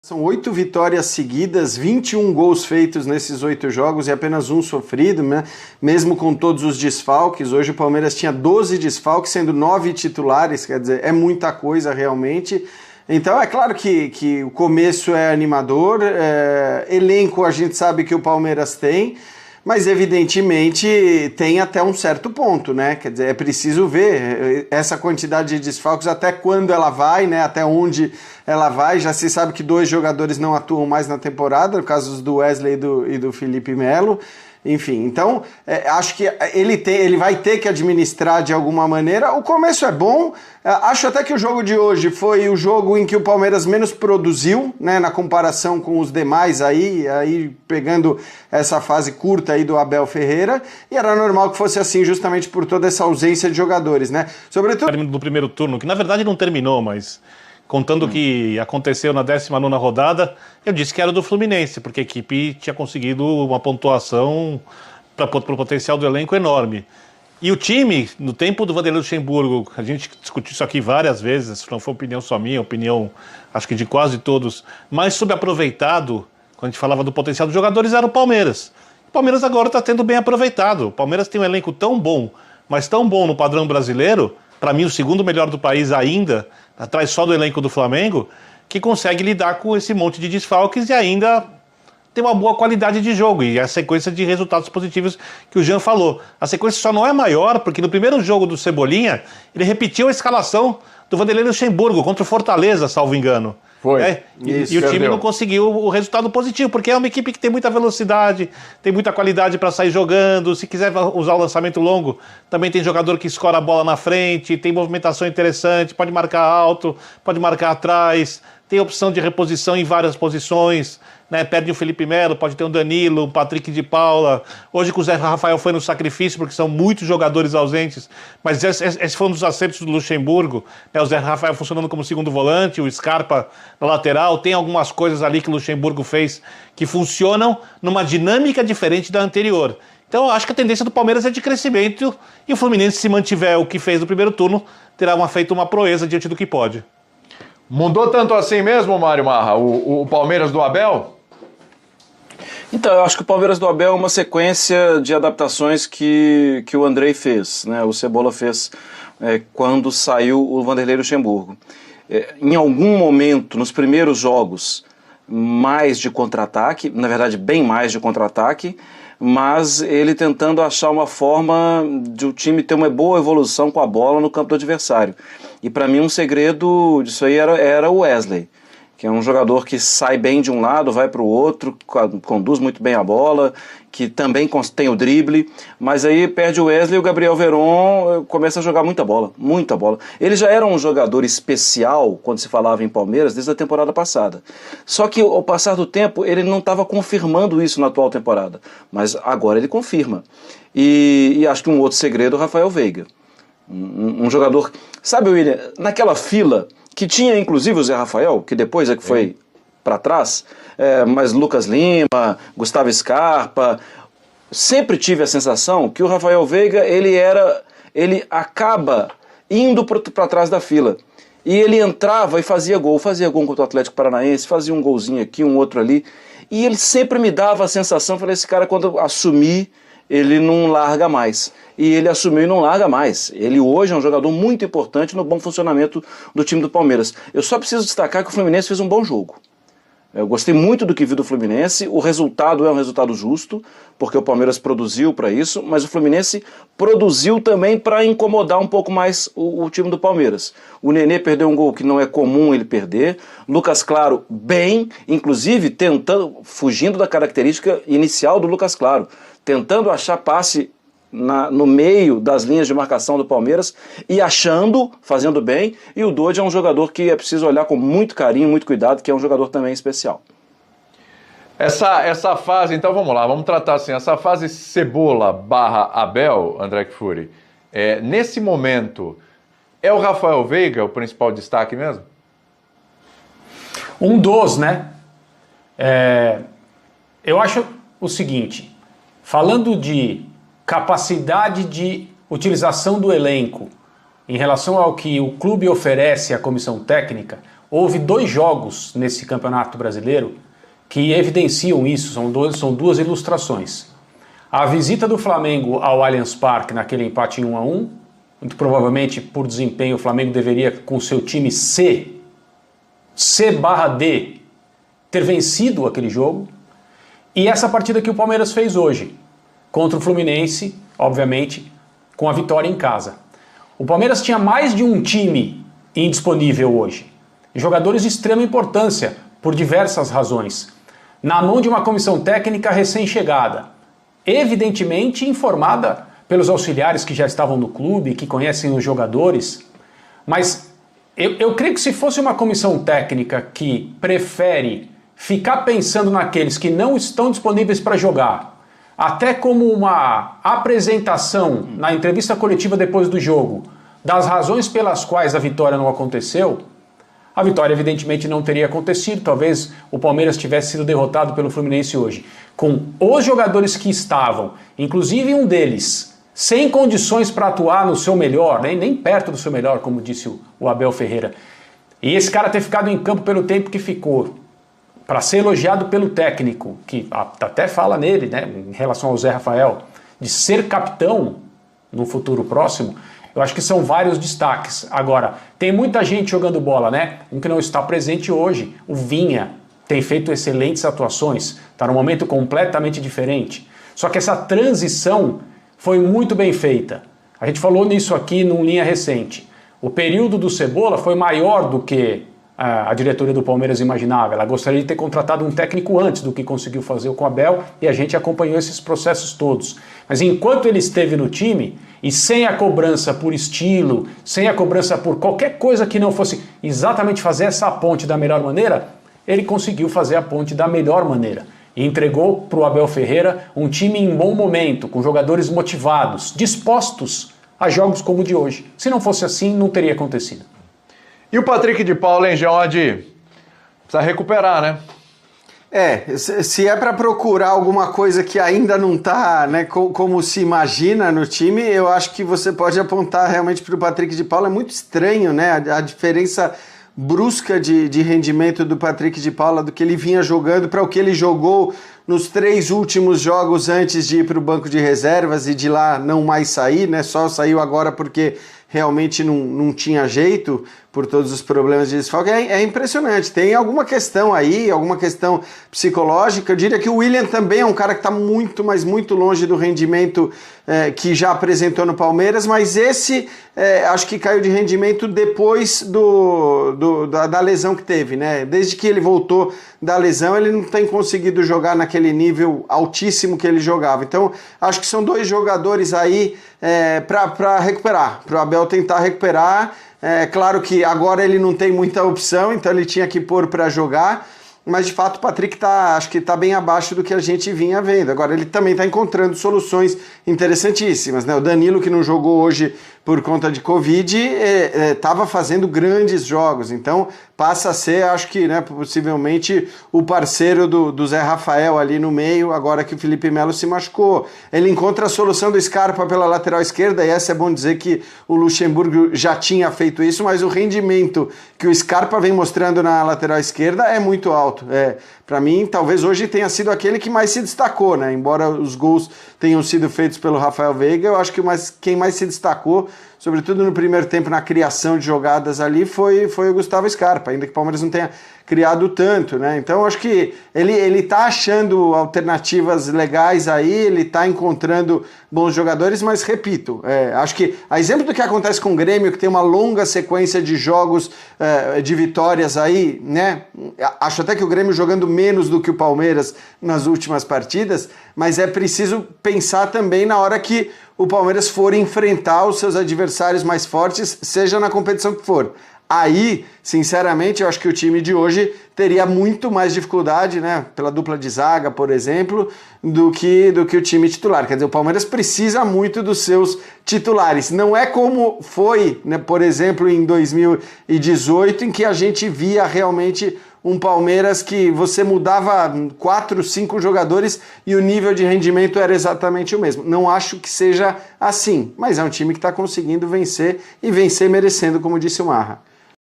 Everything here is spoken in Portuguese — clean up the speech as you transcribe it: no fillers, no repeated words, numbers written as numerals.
São 8 vitórias seguidas, 21 gols feitos nesses 8 jogos e apenas um sofrido, né? Mesmo com todos os desfalques. Hoje o Palmeiras tinha 12 desfalques, sendo 9 titulares, quer dizer, é muita coisa realmente. Então é claro que o começo é animador, elenco a gente sabe que o Palmeiras tem, mas evidentemente tem até um certo ponto, né? Quer dizer, é preciso ver essa quantidade de desfalques, até quando ela vai, né? Até onde ela vai. Já se sabe que 2 jogadores não atuam mais na temporada, no caso do Wesley e do Felipe Melo. Enfim, então acho que ele vai ter que administrar de alguma maneira. O começo é bom, acho até que o jogo de hoje foi o jogo em que o Palmeiras menos produziu, né, na comparação com os demais aí pegando essa fase curta aí do Abel Ferreira, e era normal que fosse assim justamente por toda essa ausência de jogadores, né? Sobretudo do primeiro turno, que na verdade não terminou, mas contando o que aconteceu na 19ª rodada, eu disse que era do Fluminense, porque a equipe tinha conseguido uma pontuação para o potencial do elenco enorme. E o time, no tempo do Vanderlei Luxemburgo, a gente discutiu isso aqui várias vezes, não foi opinião só minha, opinião acho que de quase todos, mais subaproveitado, quando a gente falava do potencial dos jogadores, era o Palmeiras. O Palmeiras agora está tendo bem aproveitado. O Palmeiras tem um elenco tão bom, mas tão bom no padrão brasileiro, para mim o segundo melhor do país ainda, atrás só do elenco do Flamengo, que consegue lidar com esse monte de desfalques e ainda tem uma boa qualidade de jogo e a sequência de resultados positivos que o Jean falou. A sequência só não é maior porque no primeiro jogo do Cebolinha ele repetiu a escalação do Vanderlei Luxemburgo contra o Fortaleza, salvo engano. Foi. E o time não conseguiu o resultado positivo, porque é uma equipe que tem muita velocidade, tem muita qualidade para sair jogando. Se quiser usar o lançamento longo, também tem jogador que escora a bola na frente, tem movimentação interessante, pode marcar alto, pode marcar atrás, tem opção de reposição em várias posições, né? Perde o Felipe Melo, pode ter um Danilo, um Patrick de Paula. Hoje com o Zé Rafael foi no sacrifício, porque são muitos jogadores ausentes, mas esse foi um dos acertos do Luxemburgo, né? O Zé Rafael funcionando como segundo volante, o Scarpa na lateral, tem algumas coisas ali que o Luxemburgo fez que funcionam numa dinâmica diferente da anterior. Então eu acho que a tendência do Palmeiras é de crescimento e o Fluminense, se mantiver o que fez no primeiro turno, terá feito uma proeza diante do que pode. Mudou tanto assim mesmo, Mário Marra, o Palmeiras do Abel? Então, eu acho que o Palmeiras do Abel é uma sequência de adaptações que o Andrei fez, né? O Cebola fez quando saiu o Vanderlei Luxemburgo. Em algum momento, nos primeiros jogos, mais de contra-ataque, na verdade bem mais de contra-ataque, mas ele tentando achar uma forma de o time ter uma boa evolução com a bola no campo do adversário. E para mim um segredo disso aí era o Wesley, que é um jogador que sai bem de um lado, vai para o outro, conduz muito bem a bola, que também tem o drible, mas aí perde o Wesley e o Gabriel Veron começa a jogar muita bola, muita bola. Ele já era um jogador especial quando se falava em Palmeiras desde a temporada passada. Só que ao passar do tempo ele não estava confirmando isso na atual temporada, mas agora ele confirma. E acho que um outro segredo é o Rafael Veiga. Um jogador, sabe, William, naquela fila que tinha inclusive o Zé Rafael, que depois é que foi para trás, mas Lucas Lima, Gustavo Scarpa, sempre tive a sensação que o Rafael Veiga ele acaba indo para trás da fila. E ele entrava e fazia gol contra o Atlético Paranaense, fazia um golzinho aqui, um outro ali, e ele sempre me dava a sensação, falei, esse cara quando assumir, ele não larga mais. E ele assumiu e não larga mais. Ele hoje é um jogador muito importante no bom funcionamento do time do Palmeiras. Eu só preciso destacar que o Fluminense fez um bom jogo. Eu gostei muito do que vi do Fluminense, o resultado é um resultado justo, porque o Palmeiras produziu para isso, mas o Fluminense produziu também para incomodar um pouco mais o time do Palmeiras. O Nenê perdeu um gol que não é comum ele perder, Lucas Claro bem, inclusive fugindo da característica inicial do Lucas Claro, tentando achar passe no meio das linhas de marcação do Palmeiras e fazendo bem, e o Dodge é um jogador que é preciso olhar com muito carinho, muito cuidado, que é um jogador também especial. Essa fase, então vamos lá, vamos tratar assim, essa fase Cebola / Abel, André Kfouri, nesse momento, é o Rafael Veiga o principal destaque mesmo? Um dos, né? Eu acho o seguinte, falando de capacidade de utilização do elenco em relação ao que o clube oferece à comissão técnica, houve 2 jogos nesse Campeonato Brasileiro que evidenciam isso, são duas ilustrações. A visita do Flamengo ao Allianz Parque naquele empate em 1-1, muito provavelmente por desempenho o Flamengo deveria com seu time C/D, ter vencido aquele jogo. E essa partida que o Palmeiras fez hoje, contra o Fluminense, obviamente, com a vitória em casa. O Palmeiras tinha mais de um time indisponível hoje. Jogadores de extrema importância, por diversas razões. Na mão de uma comissão técnica recém-chegada, evidentemente informada pelos auxiliares que já estavam no clube, que conhecem os jogadores. Mas eu creio que se fosse uma comissão técnica que prefere ficar pensando naqueles que não estão disponíveis para jogar, até como uma apresentação na entrevista coletiva depois do jogo, das razões pelas quais a vitória não aconteceu, a vitória evidentemente não teria acontecido, talvez o Palmeiras tivesse sido derrotado pelo Fluminense hoje. Com os jogadores que estavam, inclusive um deles, sem condições para atuar no seu melhor, nem perto do seu melhor, como disse o Abel Ferreira, e esse cara ter ficado em campo pelo tempo que ficou, para ser elogiado pelo técnico, que até fala nele, né, em relação ao Zé Rafael, de ser capitão no futuro próximo, eu acho que são vários destaques. Agora, tem muita gente jogando bola, né? Um que não está presente hoje, o Vinha, tem feito excelentes atuações, está num momento completamente diferente. Só que essa transição foi muito bem feita. A gente falou nisso aqui num Linha Recente. O período do Cebola foi maior do que a diretoria do Palmeiras imaginava. Ela gostaria de ter contratado um técnico antes do que conseguiu fazer com o Abel, e a gente acompanhou esses processos todos. Mas enquanto ele esteve no time, e sem a cobrança por estilo, sem a cobrança por qualquer coisa que não fosse exatamente fazer essa ponte da melhor maneira, ele conseguiu fazer a ponte da melhor maneira. E entregou para o Abel Ferreira um time em bom momento, com jogadores motivados, dispostos a jogos como o de hoje. Se não fosse assim, não teria acontecido. E o Patrick de Paula, hein, Geode? Precisa recuperar, né? Se é para procurar alguma coisa que ainda não está, né, como se imagina no time, eu acho que você pode apontar realmente para o Patrick de Paula. É muito estranho, né, a diferença brusca de rendimento do Patrick de Paula, do que ele vinha jogando para o que ele jogou nos 3 últimos jogos antes de ir para o banco de reservas e de lá não mais sair, né, só saiu agora porque realmente não tinha jeito por todos os problemas de desfalque. É impressionante. Tem alguma questão aí, alguma questão psicológica. Eu diria que o William também é um cara que está muito, mas muito longe do rendimento que já apresentou no Palmeiras, mas esse acho que caiu de rendimento depois da lesão que teve, né? Desde que ele voltou da lesão, ele não tem conseguido jogar naquele nível altíssimo que ele jogava. Então, acho que são 2 jogadores aí para recuperar, para o Abel tentar recuperar. Claro que agora ele não tem muita opção, então ele tinha que pôr para jogar, mas de fato o Patrick acho que está bem abaixo do que a gente vinha vendo. Agora ele também está encontrando soluções interessantíssimas, né? O Danilo, que não jogou hoje por conta de Covid, estava fazendo grandes jogos, então passa a ser, acho que, né, possivelmente o parceiro do Zé Rafael ali no meio, agora que o Felipe Melo se machucou. Ele encontra a solução do Scarpa pela lateral esquerda, e essa é bom dizer que o Luxemburgo já tinha feito isso, mas o rendimento que o Scarpa vem mostrando na lateral esquerda é muito alto. Para mim, talvez hoje tenha sido aquele que mais se destacou, né? Embora os gols tenham sido feitos pelo Rafael Veiga, eu acho que quem mais se destacou, sobretudo no primeiro tempo, na criação de jogadas ali, foi o Gustavo Scarpa, ainda que o Palmeiras não tenha criado tanto, né? Então, acho que ele tá achando alternativas legais aí, ele tá encontrando bons jogadores, mas repito, acho que, a exemplo do que acontece com o Grêmio, que tem uma longa sequência de jogos de vitórias aí, né? Acho até que o Grêmio jogando menos do que o Palmeiras nas últimas partidas, mas é preciso pensar também na hora que o Palmeiras for enfrentar os seus adversários mais fortes, seja na competição que for. Aí, sinceramente, eu acho que o time de hoje teria muito mais dificuldade, né, pela dupla de zaga, por exemplo, do que o time titular. Quer dizer, o Palmeiras precisa muito dos seus titulares. Não é como foi, né, por exemplo, em 2018, em que a gente via realmente um Palmeiras que você mudava 4, 5 jogadores e o nível de rendimento era exatamente o mesmo. Não acho que seja assim, mas é um time que está conseguindo vencer e vencer merecendo, como disse o Marra.